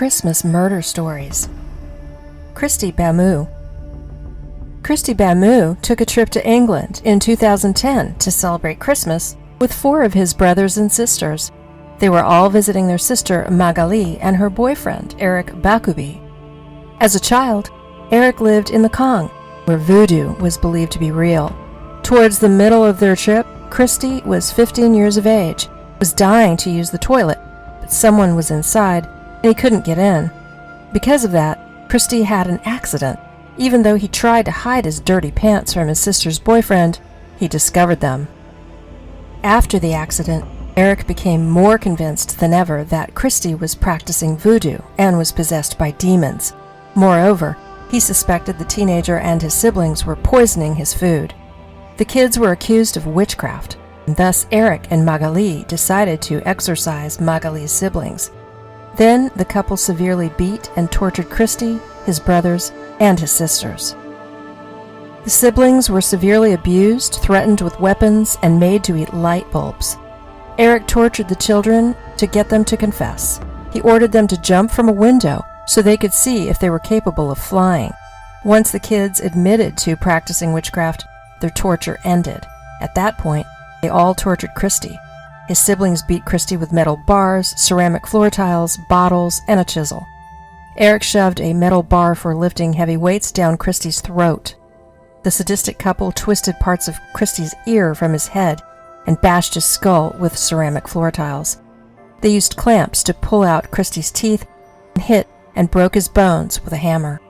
Christmas murder stories. Kristy Bamu. Kristy Bamu took a trip to England in 2010 to celebrate Christmas with 4 of his brothers and sisters. They were all visiting their sister Magalie and her boyfriend, Eric Bakubi. As a child, Eric lived in the Cong, where voodoo was believed to be real. Towards the middle of their trip, Kristy was 15 years of age, was dying to use the toilet, but someone was inside and he couldn't get in. Because of that, Kristy had an accident. Even though he tried to hide his dirty pants from his sister's boyfriend, he discovered them. After the accident, Eric became more convinced than ever that Kristy was practicing voodoo and was possessed by demons. Moreover, he suspected the teenager and his siblings were poisoning his food. The kids were accused of witchcraft, and thus Eric and Magalie decided to exorcise Magalie's siblings. Then the couple severely beat and tortured Kristy, his brothers, and his sisters. The siblings were severely abused, threatened with weapons, and made to eat light bulbs. Eric tortured the children to get them to confess. He ordered them to jump from a window so they could see if they were capable of flying. Once the kids admitted to practicing witchcraft, their torture ended. At that point, they all tortured Kristy. His siblings beat Kristy with metal bars, ceramic floor tiles, bottles, and a chisel. Eric shoved a metal bar for lifting heavy weights down Kristy's throat. The sadistic couple twisted parts of Kristy's ear from his head and bashed his skull with ceramic floor tiles. They used clamps to pull out Kristy's teeth and hit and broke his bones with a hammer.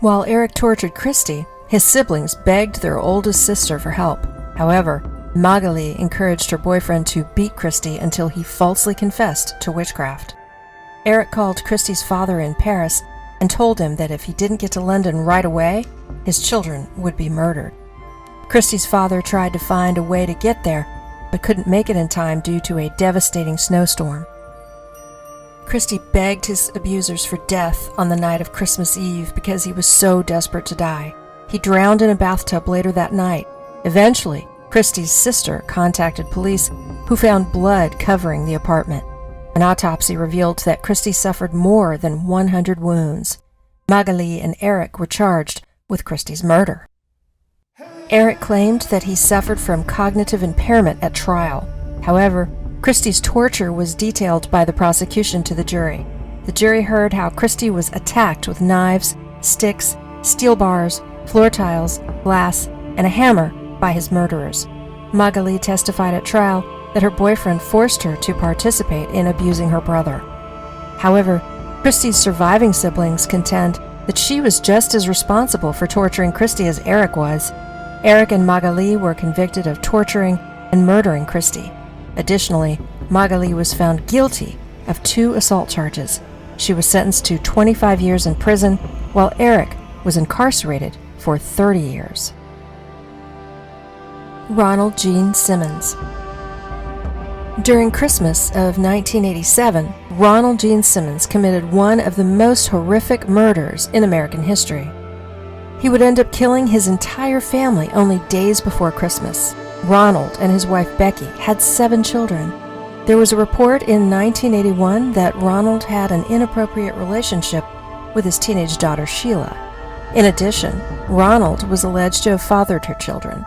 While Eric tortured Kristy, his siblings begged their oldest sister for help. However, Magalie encouraged her boyfriend to beat Kristy until he falsely confessed to witchcraft. Eric called Kristy's father in Paris and told him that if he didn't get to London right away, his children would be murdered. Kristy's father tried to find a way to get there, but couldn't make it in time due to a devastating snowstorm. Kristy begged his abusers for death on the night of Christmas Eve because he was so desperate to die. He drowned in a bathtub later that night. Eventually, Kristy's sister contacted police, who found blood covering the apartment. An autopsy revealed that Kristy suffered more than 100 wounds. Magalie and Eric were charged with Kristy's murder. Eric claimed that he suffered from cognitive impairment at trial. However, Kristy's torture was detailed by the prosecution to the jury. The jury heard how Kristy was attacked with knives, sticks, steel bars, floor tiles, glass, and a hammer by his murderers. Magalie testified at trial that her boyfriend forced her to participate in abusing her brother. However, Kristy's surviving siblings contend that she was just as responsible for torturing Kristy as Eric was. Eric and Magalie were convicted of torturing and murdering Kristy. Additionally, Magalie was found guilty of 2 assault charges. She was sentenced to 25 years in prison, while Eric was incarcerated for 30 years. Ronald Gene Simmons. During Christmas of 1987, Ronald Gene Simmons committed one of the most horrific murders in American history. He would end up killing his entire family only days before Christmas. Ronald and his wife Becky had 7 children. There was a report in 1981 that Ronald had an inappropriate relationship with his teenage daughter Sheila. In addition, Ronald was alleged to have fathered her children.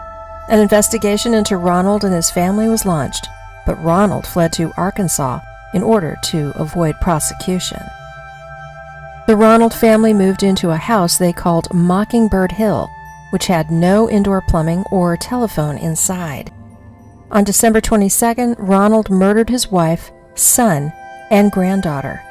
An investigation into Ronald and his family was launched, but Ronald fled to Arkansas in order to avoid prosecution. The Ronald family moved into a house they called Mockingbird Hill, which had no indoor plumbing or telephone inside. On December 22nd, Ronald murdered his wife, son, and granddaughter.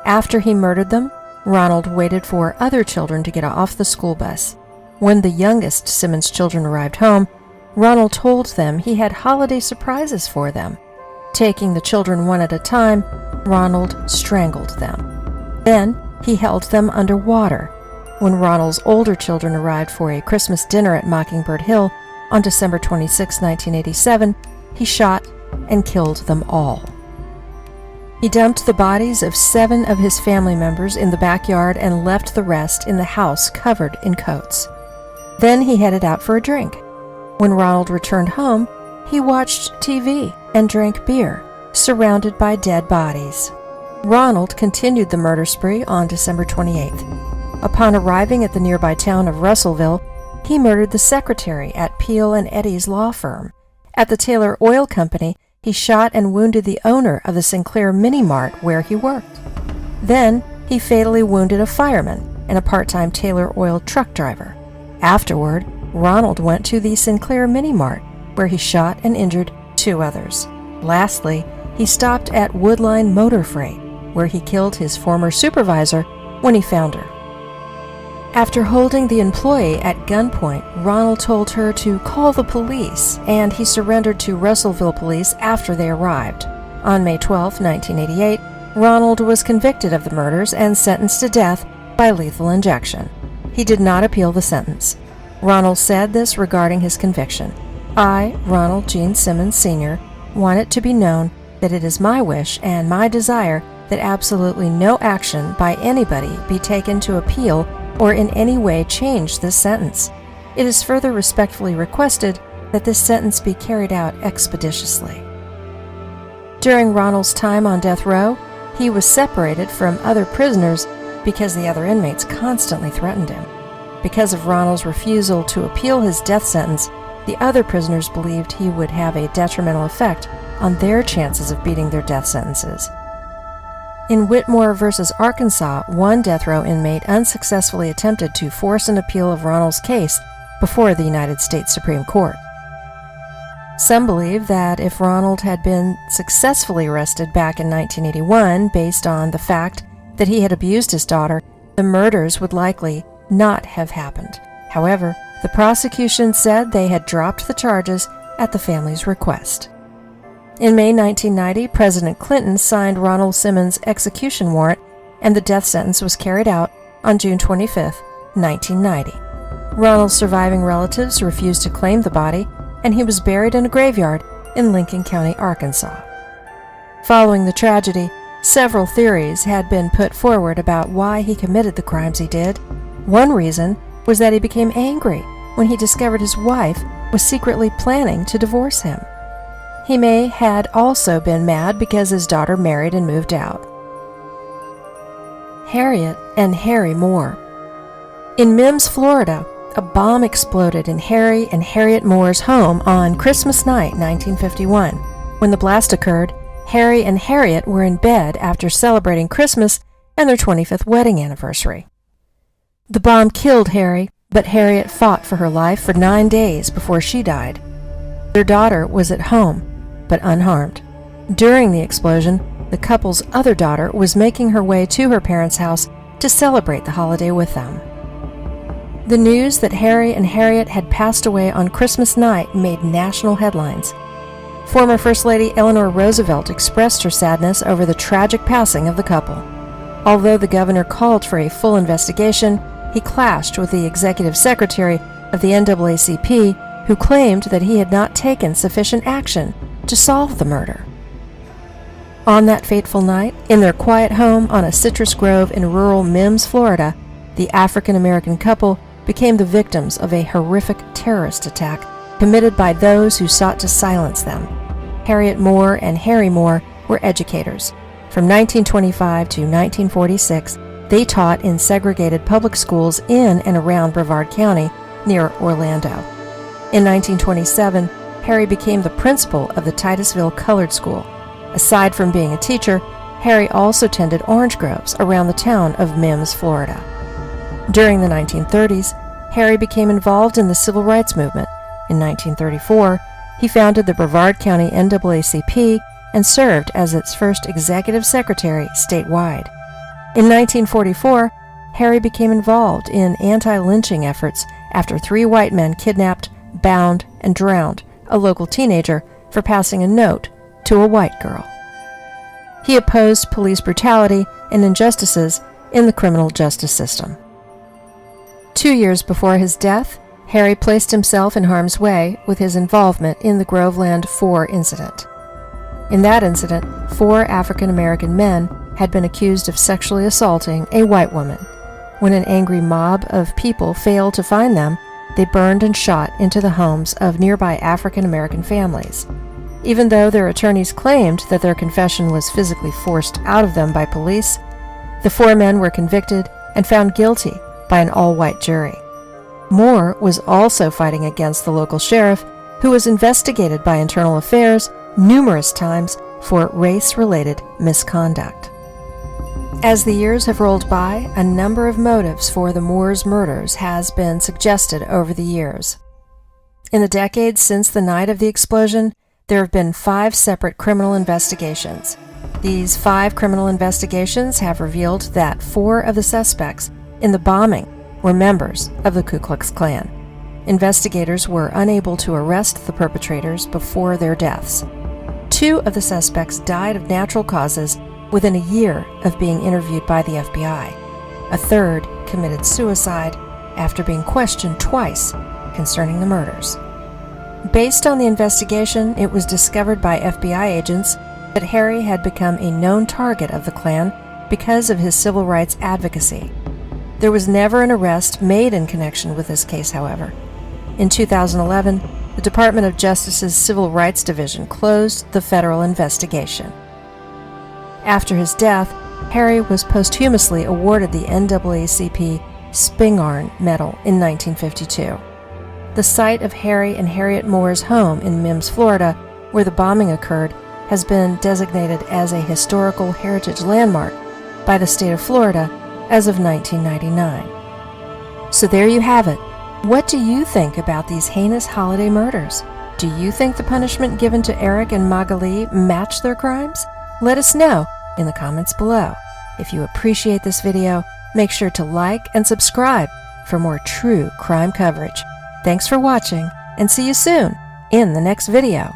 After he murdered them, Ronald waited for other children to get off the school bus. When the youngest Simmons children arrived home, Ronald told them he had holiday surprises for them. Taking the children one at a time, Ronald strangled them. Then he held them underwater. When Ronald's older children arrived for a Christmas dinner at Mockingbird Hill on December 26, 1987, he shot and killed them all. He dumped the bodies of 7 of his family members in the backyard and left the rest in the house covered in coats. Then he headed out for a drink. When Ronald returned home, he watched TV and drank beer, surrounded by dead bodies. Ronald continued the murder spree on December 28th. Upon arriving at the nearby town of Russellville, he murdered the secretary at Peel and Eddy's law firm. At the Taylor Oil Company, he shot and wounded the owner of the Sinclair Mini Mart where he worked. Then, he fatally wounded a fireman and a part-time Taylor Oil truck driver. Afterward, Ronald went to the Sinclair Mini Mart, where he shot and injured 2 others. Lastly, he stopped at Woodline Motor Freight, where he killed his former supervisor when he found her. After holding the employee at gunpoint, Ronald told her to call the police, and he surrendered to Russellville police after they arrived. On May 12, 1988, Ronald was convicted of the murders and sentenced to death by lethal injection. He did not appeal the sentence. Ronald said this regarding his conviction: "I, Ronald Gene Simmons, Sr., want it to be known that it is my wish and my desire that absolutely no action by anybody be taken to appeal or in any way change this sentence. It is further respectfully requested that this sentence be carried out expeditiously." During Ronald's time on death row, he was separated from other prisoners because the other inmates constantly threatened him. Because of Ronald's refusal to appeal his death sentence, the other prisoners believed he would have a detrimental effect on their chances of beating their death sentences. In Whitmore v. Arkansas, one death row inmate unsuccessfully attempted to force an appeal of Ronald's case before the United States Supreme Court. Some believe that if Ronald had been successfully arrested back in 1981 based on the fact that he had abused his daughter, the murders would likely not have happened. However, the prosecution said they had dropped the charges at the family's request. In May 1990, President Clinton signed Ronald Simmons' execution warrant, and the death sentence was carried out on June 25, 1990. Ronald's surviving relatives refused to claim the body, and he was buried in a graveyard in Lincoln County, Arkansas. Following the tragedy, several theories had been put forward about why he committed the crimes he did. One reason was that he became angry when he discovered his wife was secretly planning to divorce him. He may had also been mad because his daughter married and moved out. Harriet and Harry Moore. In Mims, Florida, a bomb exploded in Harry and Harriet Moore's home on Christmas night, 1951. When the blast occurred, Harry and Harriet were in bed after celebrating Christmas and their 25th wedding anniversary. The bomb killed Harry, but Harriet fought for her life for 9 days before she died. Their daughter was at home, but unharmed. During the explosion, the couple's other daughter was making her way to her parents' house to celebrate the holiday with them. The news that Harry and Harriet had passed away on Christmas night made national headlines. Former First Lady Eleanor Roosevelt expressed her sadness over the tragic passing of the couple. Although the governor called for a full investigation, he clashed with the executive secretary of the NAACP, who claimed that he had not taken sufficient action to solve the murder. On that fateful night, in their quiet home on a citrus grove in rural Mims, Florida, the African-American couple became the victims of a horrific terrorist attack committed by those who sought to silence them. Harriet Moore and Harry Moore were educators. From 1925 to 1946, they taught in segregated public schools in and around Brevard County, near Orlando. In 1927, Harry became the principal of the Titusville Colored School. Aside from being a teacher, Harry also tended orange groves around the town of Mims, Florida. During the 1930s, Harry became involved in the civil rights movement. In 1934, he founded the Brevard County NAACP and served as its first executive secretary statewide. In 1944, Harry became involved in anti-lynching efforts after 3 white men kidnapped, bound, and drowned a local teenager for passing a note to a white girl. He opposed police brutality and injustices in the criminal justice system. 2 years before his death, Harry placed himself in harm's way with his involvement in the Groveland 4 incident. In that incident, 4 African-American men had been accused of sexually assaulting a white woman. When an angry mob of people failed to find them, they burned and shot into the homes of nearby African-American families. Even though their attorneys claimed that their confession was physically forced out of them by police, the 4 men were convicted and found guilty by an all-white jury. Moore was also fighting against the local sheriff, who was investigated by Internal Affairs numerous times for race-related misconduct. As the years have rolled by, a number of motives for the Moores murders has been suggested over the years. In the decades since the night of the explosion, there have been 5 separate criminal investigations. These 5 criminal investigations have revealed that 4 of the suspects in the bombing were members of the Ku Klux Klan. Investigators were unable to arrest the perpetrators before their deaths. 2 of the suspects died of natural causes within a year of being interviewed by the FBI. A third committed suicide after being questioned twice concerning the murders. Based on the investigation, it was discovered by FBI agents that Harry had become a known target of the Klan because of his civil rights advocacy. There was never an arrest made in connection with this case, however. In 2011, the Department of Justice's Civil Rights Division closed the federal investigation. After his death, Harry was posthumously awarded the NAACP Spingarn Medal in 1952. The site of Harry and Harriet Moore's home in Mims, Florida, where the bombing occurred, has been designated as a historical heritage landmark by the state of Florida as of 1999. So there you have it. What do you think about these heinous holiday murders? Do you think the punishment given to Eric and Magalie matched their crimes? Let us know in the comments below. If you appreciate this video, make sure to like and subscribe for more true crime coverage. Thanks for watching, and see you soon in the next video.